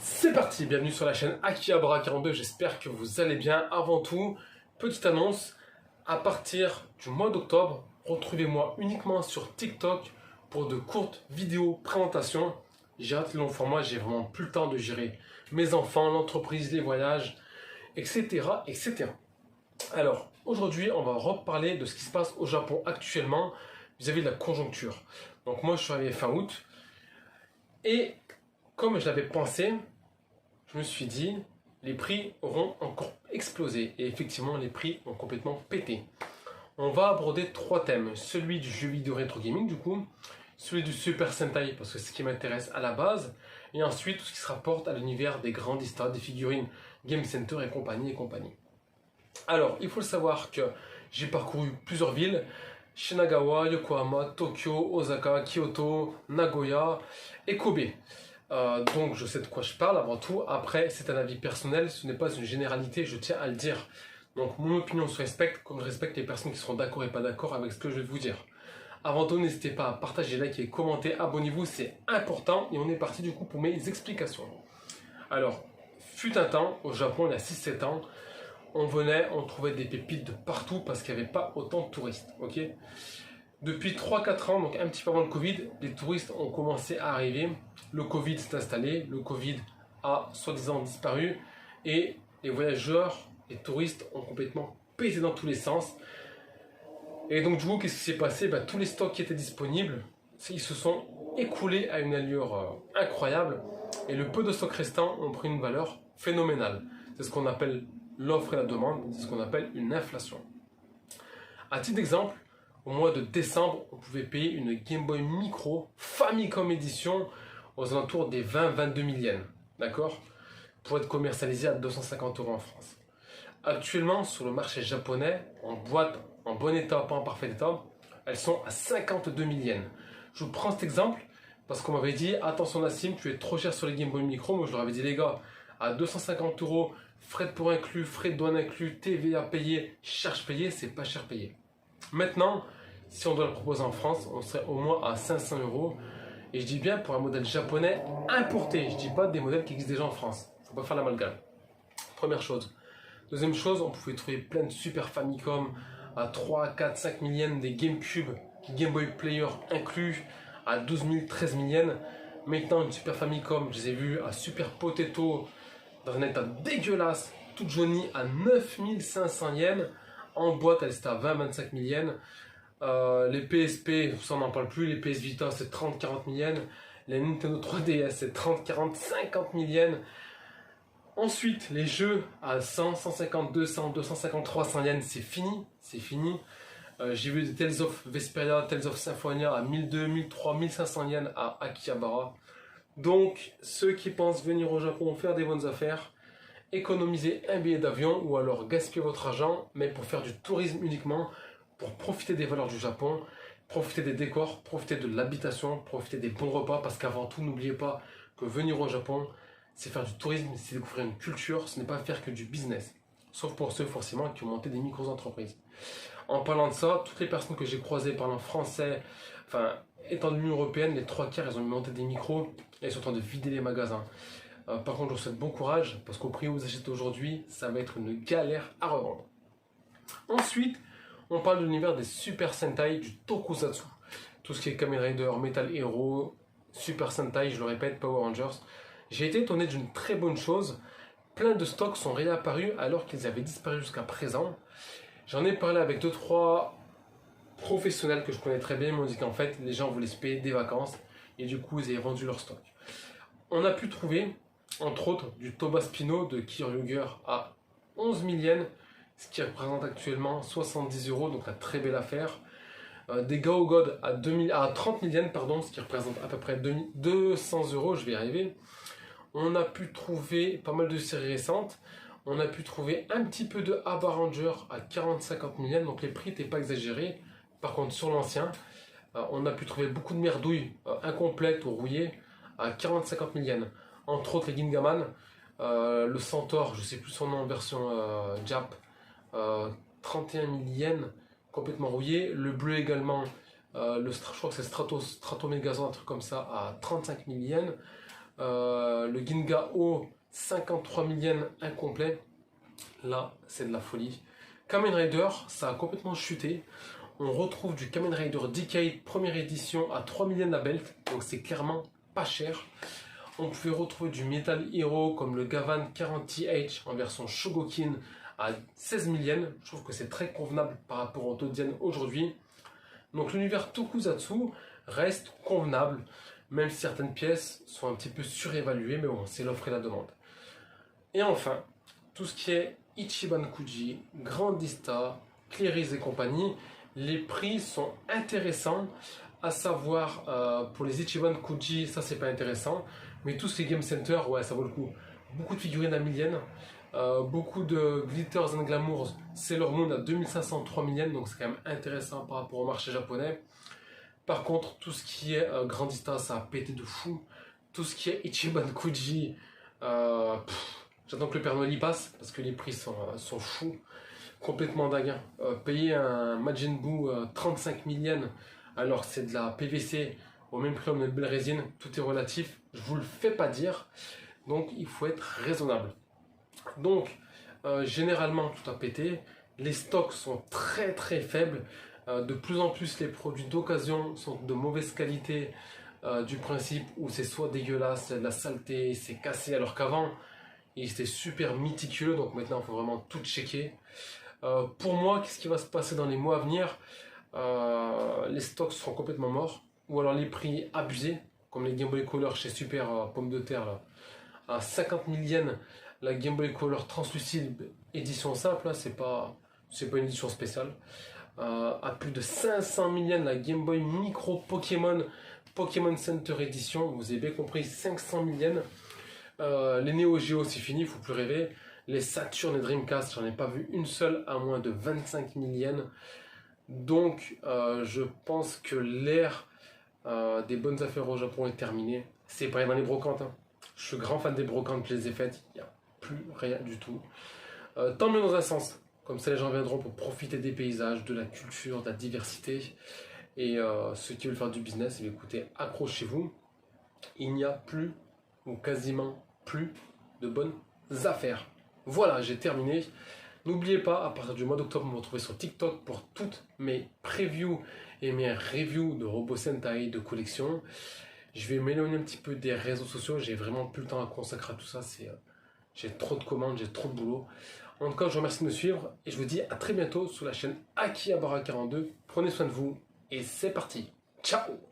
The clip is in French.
C'est parti, bienvenue sur la chaîne Akihabara42, j'espère que vous allez bien. Avant tout, petite annonce, à partir du mois d'octobre, retrouvez-moi uniquement sur TikTok pour de courtes vidéos présentations. J'ai hâte le long format, j'ai vraiment plus le temps de gérer mes enfants, l'entreprise, les voyages, etc. etc. Alors, aujourd'hui, on va reparler de ce qui se passe au Japon actuellement vis-à-vis de la conjoncture. Donc moi, je suis arrivé fin août, et comme je l'avais pensé, je me suis dit, les prix auront encore explosé. Et effectivement, les prix ont complètement pété. On va aborder trois thèmes. Celui du jeu vidéo rétro gaming, du coup. Celui du Super Sentai, parce que c'est ce qui m'intéresse à la base. Et ensuite, tout ce qui se rapporte à l'univers des grandes histoires, des figurines Game Center et compagnie et compagnie. Alors, il faut le savoir que j'ai parcouru plusieurs villes. Shinagawa, Yokohama, Tokyo, Osaka, Kyoto, Nagoya et Kobe. Donc je sais de quoi je parle avant tout. Après, c'est un avis personnel, ce n'est pas une généralité, je tiens à le dire. Donc mon opinion se respecte, comme je respecte les personnes qui seront d'accord et pas d'accord avec ce que je vais vous dire. Avant tout, n'hésitez pas à partager, liker, commenter, abonnez-vous, c'est important. Et on est parti du coup pour mes explications. Alors, fut un temps, au Japon, il y a 6-7 ans, on trouvait des pépites de partout parce qu'il n'y avait pas autant de touristes. Ok. Depuis 3-4 ans, donc un petit peu avant le Covid, les touristes ont commencé à arriver. Le Covid s'est installé, le Covid a soi-disant disparu et les voyageurs, les touristes ont complètement pété dans tous les sens. Et donc du coup, qu'est-ce qui s'est passé? Tous les stocks qui étaient disponibles, ils se sont écoulés à une allure incroyable et le peu de stocks restants ont pris une valeur phénoménale. C'est ce qu'on appelle l'offre et la demande, c'est ce qu'on appelle une inflation. À titre d'exemple, au mois de décembre, on pouvait payer une Game Boy Micro Famicom Edition aux alentours des 20-22 000 yens, d'accord, pour être commercialisée à 250 € en France. Actuellement, sur le marché japonais, en boîte, en bon état, pas en parfait état, elles sont à 52 000 yens. Je vous prends cet exemple parce qu'on m'avait dit attention Nassim, tu es trop cher sur les Game Boy Micro. Moi je leur avais dit les gars, à 250 €, frais de port inclus, frais de douane inclus, TVA payé, charges payées, c'est pas cher payé. Maintenant, si on doit le proposer en France, on serait au moins à 500 €. Et je dis bien pour un modèle japonais importé. Je dis pas des modèles qui existent déjà en France. Faut pas faire l'amalgame. Première chose. Deuxième chose, on pouvait trouver plein de Super Famicom à 3, 4, 5 000 yens, des GameCube, Game Boy Player inclus à 12 000, 13 000 yens. Maintenant, une Super Famicom, je les ai vus à Super Potato dans un état dégueulasse, toute jaunie à 9 500 yens. En boîte, elle était à 20-25 000 yens. Les PSP, ça on n'en parle plus. Les PS Vita, c'est 30-40 000 yens. Les Nintendo 3DS, c'est 30, 40, 50 000 yens. Ensuite, les jeux à 100, 150, 200, 250, 300 yens, c'est fini. C'est fini. J'ai vu des Tales of Vesperia, Tales of Symphonia à 1200, 1300, 1500 yens à Akihabara. Donc, ceux qui pensent venir au Japon faire des bonnes affaires, économiser un billet d'avion ou alors gaspiller votre argent, mais pour faire du tourisme uniquement, pour profiter des valeurs du Japon, profiter des décors, profiter de l'habitation, profiter des bons repas, parce qu'avant tout, n'oubliez pas que venir au Japon, c'est faire du tourisme, c'est découvrir une culture, ce n'est pas faire que du business. Sauf pour ceux forcément qui ont monté des micro-entreprises. En parlant de ça, toutes les personnes que j'ai croisées parlant français, enfin, étant de l'Union Européenne, les 3/4, elles ont monté des micros et elles sont en train de vider les magasins. Par contre, je vous souhaite bon courage parce qu'au prix où vous achetez aujourd'hui, ça va être une galère à revendre. Ensuite, on parle de l'univers des Super Sentai, du Tokusatsu. Tout ce qui est Kamen Rider, Metal Hero, Super Sentai, je le répète, Power Rangers. J'ai été étonné d'une très bonne chose. Plein de stocks sont réapparus alors qu'ils avaient disparu jusqu'à présent. J'en ai parlé avec 2-3 professionnels que je connais très bien. Ils m'ont dit qu'en fait, les gens voulaient se payer des vacances et du coup, ils avaient vendu leur stock. On a pu trouver entre autres du Toba Spino de Kyoryuger à 11 000 yens, ce qui représente actuellement 70 €, donc la très belle affaire. Des Gao God à 30 000 yens, pardon, ce qui représente à peu près 200 €, je vais y arriver. On a pu trouver pas mal de séries récentes. On a pu trouver un petit peu de Abba Ranger à 40-50 000 yens, donc les prix n'étaient pas exagérés. Par contre, sur l'ancien, on a pu trouver beaucoup de merdouilles incomplètes ou rouillées à 40-50 000 yens. Entre autres les Gingaman, le Centaure, je ne sais plus son nom en version Jap, 31 000 yens, complètement rouillé. Le bleu également, je crois que c'est Stratomegazon, un truc comme ça, à 35 000 yens. Le Ginga O 53 000 yens incomplet. Là, c'est de la folie. Kamen Rider, ça a complètement chuté. On retrouve du Kamen Rider Decade première édition à 3 000 yens la belt. Donc c'est clairement pas cher. On pouvait retrouver du Metal Hero comme le Gavan 40TH en version Shogokin à 16 000 yens. Je trouve que c'est très convenable par rapport au Todian aujourd'hui. Donc l'univers Tokusatsu reste convenable, même si certaines pièces sont un petit peu surévaluées, mais bon, c'est l'offre et la demande. Et enfin, tout ce qui est Ichiban Kuji, Grandista, Clearis et compagnie, les prix sont intéressants, à savoir pour les Ichiban Kuji, ça c'est pas intéressant, mais tout ce qui est Game Center, ouais, ça vaut le coup. Beaucoup de figurines à 1000 yens, beaucoup de Glitters and Glamours, Sailor Moon à 2500-3000 yens, donc c'est quand même intéressant par rapport au marché japonais. Par contre, tout ce qui est Grandista, ça a pété de fou. Tout ce qui est Ichiban Kuji, j'attends que le Père Noël y passe, parce que les prix sont fous, complètement dingues. Payer un Majin Buu 35 000 yens, alors que c'est de la PVC, au même prix comme une belle résine, tout est relatif, je vous le fais pas dire, donc il faut être raisonnable. Donc, généralement, tout a pété, les stocks sont très très faibles, de plus en plus les produits d'occasion sont de mauvaise qualité, du principe où c'est soit dégueulasse, c'est de la saleté, c'est cassé, alors qu'avant, il était super méticuleux, donc maintenant il faut vraiment tout checker. Pour moi, qu'est-ce qui va se passer dans les mois à venir? Les stocks seront complètement morts, ou alors les prix abusés, comme les Game Boy Color chez Super Pomme de Terre, là, à 50 000 yens, la Game Boy Color translucide édition simple, là, c'est pas une édition spéciale. À plus de 500 000 yens, la Game Boy Micro Pokémon Center Edition, vous avez bien compris, 500 000 yens. Les Neo Geo, c'est fini, il ne faut plus rêver. Les Saturn et Dreamcast, j'en ai pas vu une seule à moins de 25 000 yens. Donc, je pense que l'ère des bonnes affaires au Japon est terminée. C'est pareil dans les brocantes. Hein. Je suis grand fan des brocantes, je les ai faites. Il n'y a plus rien du tout. Tant mieux dans un sens. Comme ça, les gens viendront pour profiter des paysages, de la culture, de la diversité. Et ceux qui veulent faire du business, eh bien, écoutez, accrochez-vous. Il n'y a plus, ou quasiment plus, de bonnes affaires. Voilà, j'ai terminé. N'oubliez pas, à partir du mois d'octobre, vous me retrouvez sur TikTok pour toutes mes previews et mes reviews de robots Sentai de collection. Je vais m'éloigner un petit peu des réseaux sociaux. J'ai vraiment plus le temps à consacrer à tout ça. J'ai trop de commandes, j'ai trop de boulot. En tout cas, je vous remercie de me suivre et je vous dis à très bientôt sur la chaîne Akihabara42. Prenez soin de vous et c'est parti. Ciao!